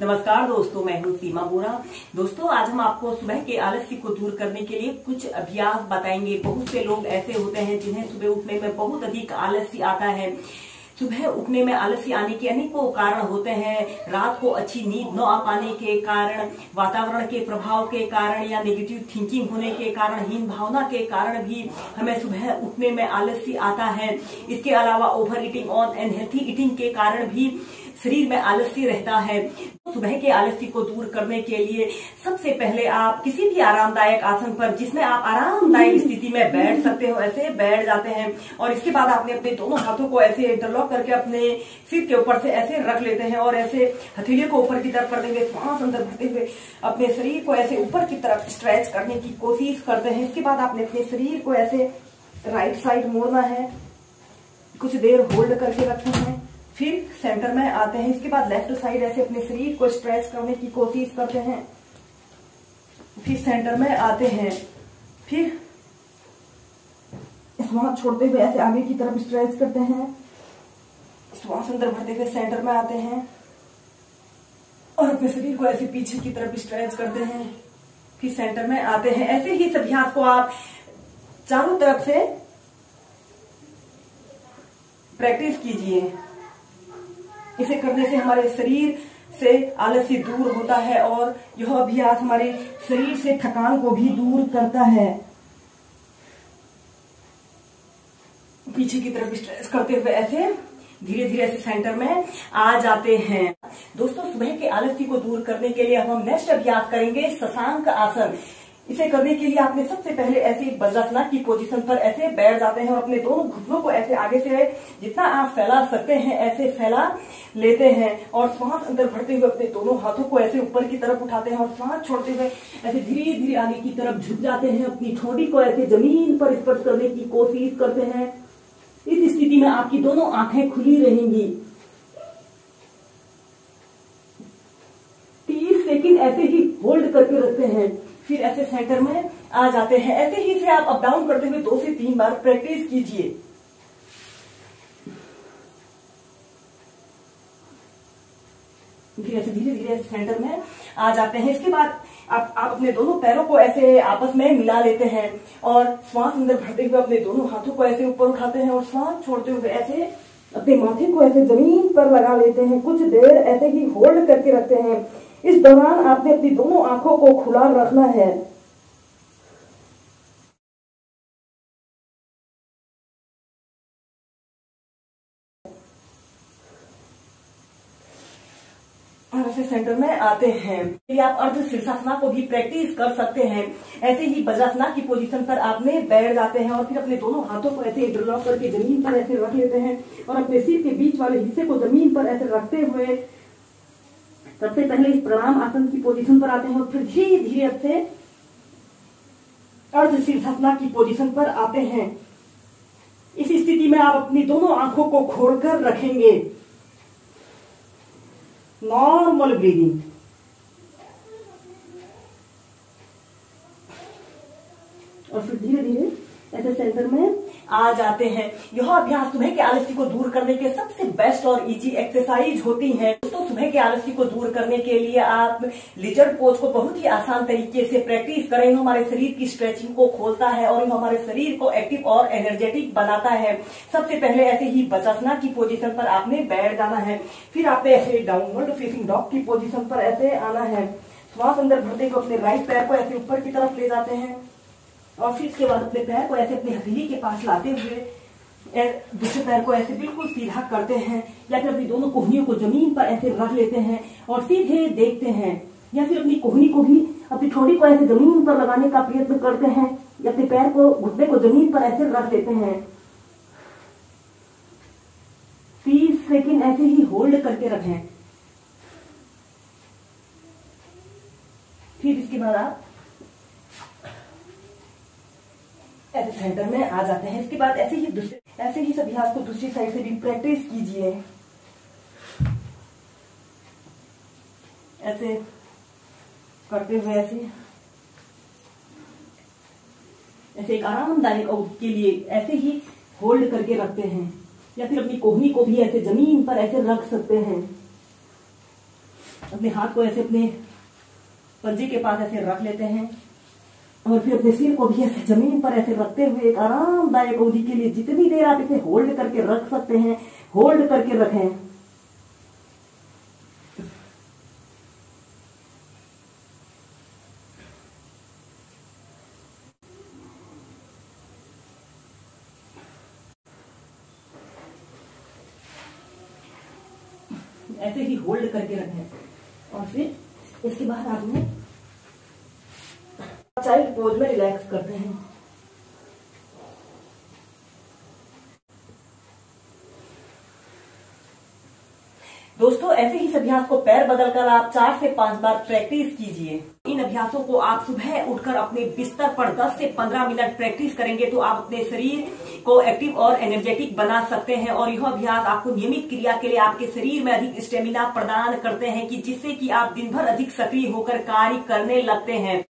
नमस्कार दोस्तों, मैं हूं सीमा बोरा। दोस्तों, आज हम आपको सुबह के आलस्य को दूर करने के लिए कुछ अभ्यास बताएंगे। बहुत से लोग ऐसे होते हैं जिन्हें सुबह उठने में बहुत अधिक आलस्य आता है। सुबह उठने में आलस्य आने के अनेकों कारण होते हैं। रात को अच्छी नींद न आ पाने के कारण, वातावरण के प्रभाव के कारण या नेगेटिव थिंकिंग होने के कारण, हीन भावना के कारण भी हमें सुबह उठने में आलस्य आता है। इसके अलावा ओवर ईटिंग और अनहेल्थी ईटिंग के कारण भी शरीर में आलस्य रहता है। सुबह के आलस्य को दूर करने के लिए सबसे पहले आप किसी भी आरामदायक आसन पर, जिसमें आप आरामदायक स्थिति में बैठ सकते हो, ऐसे बैठ जाते हैं। और इसके बाद आपने अपने दोनों हाथों को ऐसे इंटरलॉक करके अपने सिर के ऊपर से ऐसे रख लेते हैं और ऐसे हथेलियों को ऊपर की तरफ करते हुए, सांस अंदर भरते हुए अपने शरीर को ऐसे ऊपर की तरफ स्ट्रेच करने की कोशिश करते हैं। इसके बाद आपने अपने शरीर को ऐसे राइट साइड मोड़ना है, कुछ देर होल्ड करके रखना है, फिर सेंटर में आते हैं। इसके बाद लेफ्ट साइड ऐसे अपने शरीर को स्ट्रेच करने की कोशिश करते हैं, फिर सेंटर में आते हैं, फिर श्वास छोड़ते हुए ऐसे आगे की तरफ स्ट्रेच करते हैं, श्वास अंदर भरते हुए सेंटर में आते हैं और अपने शरीर को ऐसे पीछे की तरफ स्ट्रेच करते हैं, फिर सेंटर में आते हैं। ऐसे ही इस अभ्यास को आप चारों तरफ से प्रैक्टिस कीजिए। इसे करने से हमारे शरीर से आलस्य दूर होता है और यह अभ्यास हमारे शरीर से थकान को भी दूर करता है। पीछे की तरफ स्ट्रेच करते हुए ऐसे धीरे धीरे ऐसे सेंटर में आ जाते हैं। दोस्तों, सुबह के आलस्य को दूर करने के लिए हम नेक्स्ट अभ्यास करेंगे शशांक आसन। इसे करने के लिए आपने सबसे पहले ऐसे वज्रासन की पोजीशन पर ऐसे बैठ जाते हैं और अपने दोनों घुटनों को ऐसे आगे से जितना आप फैला सकते हैं ऐसे फैला लेते हैं और श्वास अंदर भरते हुए अपने दोनों हाथों को ऐसे ऊपर की तरफ उठाते हैं और श्वास छोड़ते हुए ऐसे धीरे धीरे आगे की तरफ झुक जाते हैं। अपनी ठोड़ी को ऐसे जमीन पर स्पर्श करने की कोशिश करते हैं। इस स्थिति में आपकी दोनों आंखें खुली रहेंगी। 30 सेकंड ऐसे ही होल्ड करके रखते हैं, फिर ऐसे सेंटर में आ जाते हैं। ऐसे ही से आप अप डाउन करते हुए 2 से 3 बार प्रैक्टिस कीजिए। फिर ऐसे धीरे धीरे सेंटर में आ जाते हैं। इसके बाद आप अपने दोनों पैरों को ऐसे आपस में मिला लेते हैं और श्वास अंदर भरते हुए अपने दोनों हाथों को ऐसे ऊपर उठाते हैं और श्वास छोड़ते हुए ऐसे अपने माथे को ऐसे जमीन पर लगा लेते हैं। कुछ देर ऐसे ही होल्ड करके रखते हैं। इस दौरान आपने अपनी दोनों आंखों को खुला रखना है। और ऐसे सेंटर में आते हैं। आप अर्ध शीर्षासना को भी प्रैक्टिस कर सकते हैं। ऐसे ही वज्रासना की पोजीशन पर आपने बैठ जाते हैं और फिर अपने दोनों हाथों को ऐसे इंटरलॉक करके जमीन पर ऐसे रख लेते हैं और अपने सिर के बीच वाले हिस्से को जमीन पर ऐसे रखते हुए सबसे पहले इस प्रणाम आसन की पोजीशन पर आते हैं और फिर धीरे धीरे से अर्ध शीर्षासना की पोजीशन पर आते हैं। इस स्थिति में आप अपनी दोनों आंखों को खोलकर रखेंगे। Normal breathing. और फिर धीरे धीरे ऐसे सेंटर में आ जाते हैं। यह अभ्यास सुबह के आलस्य को दूर करने के सबसे बेस्ट और इजी एक्सरसाइज होती है। दोस्तों, सुबह के आलस्य को दूर करने के लिए आप लिजर्ड पोज को बहुत ही आसान तरीके से प्रैक्टिस करें। हमारे शरीर की स्ट्रेचिंग को खोलता है और हमारे शरीर को एक्टिव और एनर्जेटिक बनाता है। सबसे पहले ऐसे ही वज्रासन की पोजीशन पर आपने बैठ जाना है, फिर आपने ऐसे डाउनवर्ड फेसिंग डॉग की पोजीशन पर ऐसे आना है। श्वास अंदर भरते हुए अपने राइट पैर को ऐसे ऊपर की तरफ ले जाते हैं और फिर इसके बाद अपने पैर को ऐसे अपनी हथेली के पास लाते हुए दूसरे पैर को ऐसे बिल्कुल सीधा करते हैं या फिर अपनी दोनों कोहनियों को जमीन पर ऐसे रख लेते हैं और सीधे देखते हैं, या फिर अपनी कोहनी को भी अपनी ठोड़ी को ऐसे जमीन पर लगाने का प्रयत्न करते हैं या अपने पैर को, घुटने को जमीन पर ऐसे रख लेते हैं। 30 सेकंड ऐसे ही होल्ड करके रखें। फिर इसके बाद आप ऐसे सेंटर में आ जाते हैं। इसके बाद ऐसे ही इस अभ्यास को दूसरी साइड से भी प्रैक्टिस कीजिए। ऐसे करते हुए ऐसे एक आरामदायक के लिए ऐसे ही होल्ड करके रखते हैं या फिर अपनी कोहनी को भी ऐसे जमीन पर ऐसे रख सकते हैं। अपने हाथ को ऐसे अपने पंजे के पास ऐसे रख लेते हैं और फिर अपने सिर को भी ऐसे जमीन पर ऐसे रखते हुए एक आरामदायक अवधि के लिए जितनी देर आप इसे होल्ड करके रख सकते हैं होल्ड करके रखें। ऐसे ही होल्ड करके रखें और फिर इसके बाद आपने चाइल्ड पोज में रिलैक्स करते हैं। दोस्तों ऐसे ही इस अभ्यास को पैर बदलकर आप 4 से 5 बार प्रैक्टिस कीजिए। इन अभ्यासों को आप सुबह उठकर अपने बिस्तर पर 10 से 15 मिनट प्रैक्टिस करेंगे तो आप अपने शरीर को एक्टिव और एनर्जेटिक बना सकते हैं और यह अभ्यास आपको नियमित क्रिया के लिए आपके शरीर में अधिक स्टेमिना प्रदान करते हैं कि जिससे कि आप दिन भर अधिक सक्रिय होकर कार्य करने लगते हैं।